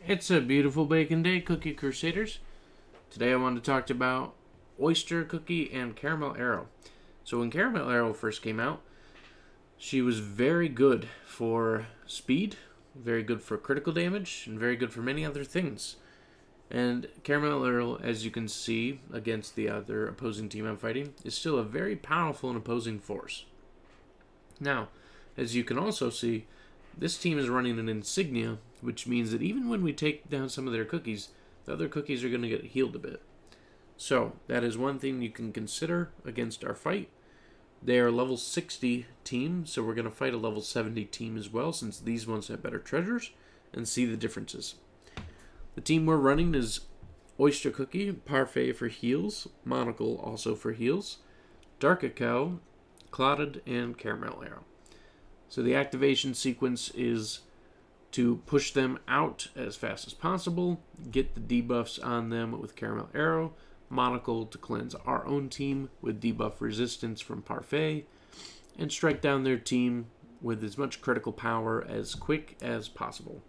It's a beautiful bacon day, Cookie Crusaders. Today I want to talk about Oyster Cookie and Caramel Arrow. So when Caramel Arrow first came out, she was very good for speed, very good for critical damage, and very good for many other things. And Caramel Arrow, as you can see against the other opposing team I'm fighting, is still a very powerful and opposing force. Now, as you can also see, this team is running an insignia, which means that even when we take down some of their cookies, the other cookies are going to get healed a bit. So, that is one thing you can consider against our fight. They are a level 60 team, so we're going to fight a level 70 team as well, since these ones have better treasures, and see the differences. The team we're running is Oyster Cookie, Parfait for heals, Monocle also for heals, Dark Cacao, Clotted, and Caramel Arrow. So the activation sequence is to push them out as fast as possible, get the debuffs on them with Caramel Arrow, Monocle to cleanse our own team with debuff resistance from Parfait, and strike down their team with as much critical power as quick as possible.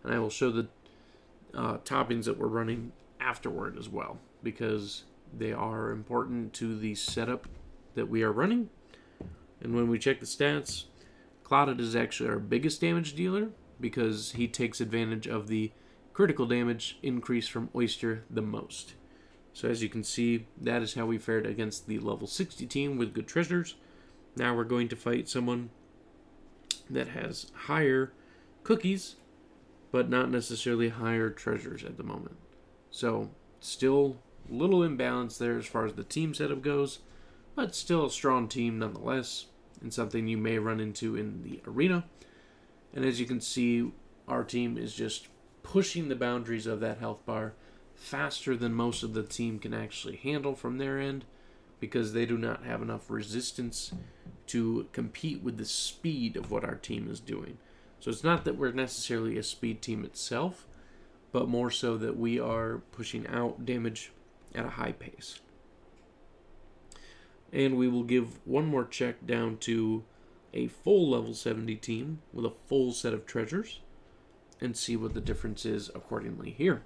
And I will show the toppings that we're running afterward as well, because they are important to the setup that we are running. And when we check the stats, Clotted is actually our biggest damage dealer because he takes advantage of the critical damage increase from Oyster the most. So as you can see, that is how we fared against the level 60 team with good treasures. Now we're going to fight someone that has higher cookies, but not necessarily higher treasures at the moment. So still a little imbalance there as far as the team setup goes, but still a strong team nonetheless, and something you may run into in the arena. And as you can see, our team is just pushing the boundaries of that health bar faster than most of the team can actually handle from their end, because they do not have enough resistance to compete with the speed of what our team is doing. So it's not that we're necessarily a speed team itself, but more so that we are pushing out damage at a high pace. And we will give one more check down to a full level 70 team with a full set of treasures and see what the difference is accordingly here.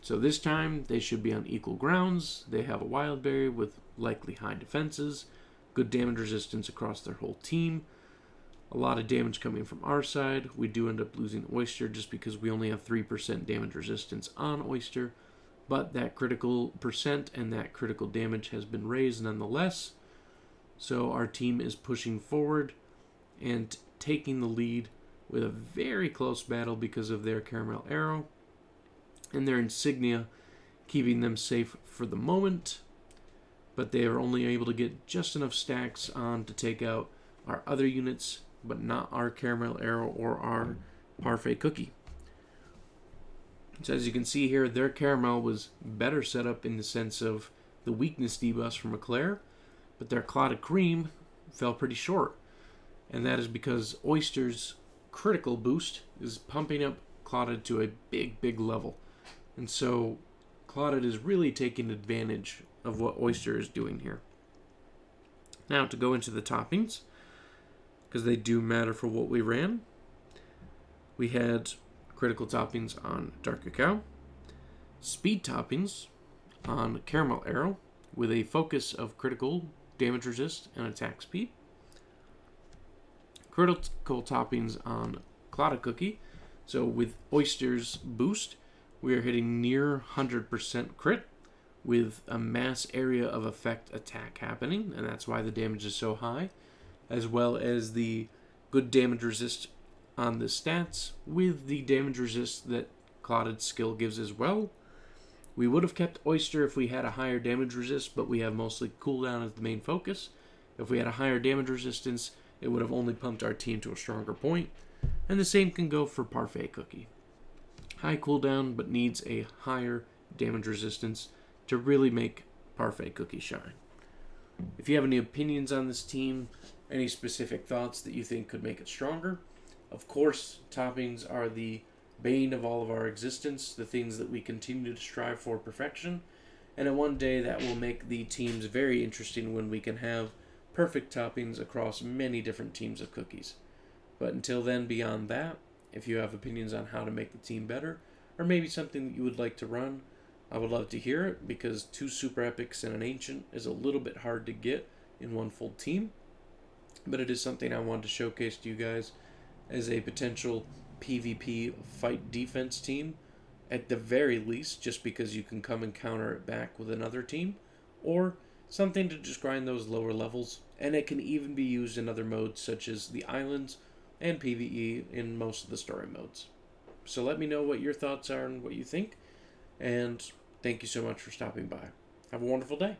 So this time they should be on equal grounds. They have a wildberry with likely high defenses, good damage resistance across their whole team, a lot of damage coming from our side. We do end up losing Oyster just because we only have 3% damage resistance on Oyster, but that critical percent and that critical damage has been raised nonetheless. So our team is pushing forward and taking the lead with a very close battle because of their Caramel Arrow and their insignia keeping them safe for the moment. But they are only able to get just enough stacks on to take out our other units, but not our Caramel Arrow or our Parfait Cookie. So as you can see here, their Caramel was better set up in the sense of the weakness debuffs from Eclair, but their Clotted Cream fell pretty short. And that is because Oyster's critical boost is pumping up Clotted to a big level. And so Clotted is really taking advantage of what Oyster is doing here. Now to go into the toppings, because they do matter for what we ran. We had critical toppings on Dark Cacao, speed toppings on Caramel Arrow with a focus of critical damage resist and attack speed, critical toppings on Clotted Cookie. So with Oyster's boost, we are hitting near 100% crit with a mass area of effect attack happening, and that's why the damage is so high, as well as the good damage resist on the stats with the damage resist that Clotted skill gives as well. We would have kept Oyster if we had a higher damage resist, but we have mostly cooldown as the main focus. If we had a higher damage resistance, it would have only pumped our team to a stronger point. And the same can go for Parfait Cookie. High cooldown, but needs a higher damage resistance to really make Parfait Cookie shine. If you have any opinions on this team, any specific thoughts that you think could make it stronger, of course, toppings are the bane of all of our existence, the things that we continue to strive for perfection, and in one day that will make the teams very interesting when we can have perfect toppings across many different teams of cookies. But until then, beyond that, if you have opinions on how to make the team better, or maybe something that you would like to run, I would love to hear it, because 2 super epics and an ancient is a little bit hard to get in one full team. But it is something I wanted to showcase to you guys as a potential PvP fight defense team, at the very least, just because you can come and counter it back with another team, or something to just grind those lower levels. And it can even be used in other modes such as the islands and PvE in most of the story modes. So let me know what your thoughts are and what you think, and thank you so much for stopping by. Have a wonderful day.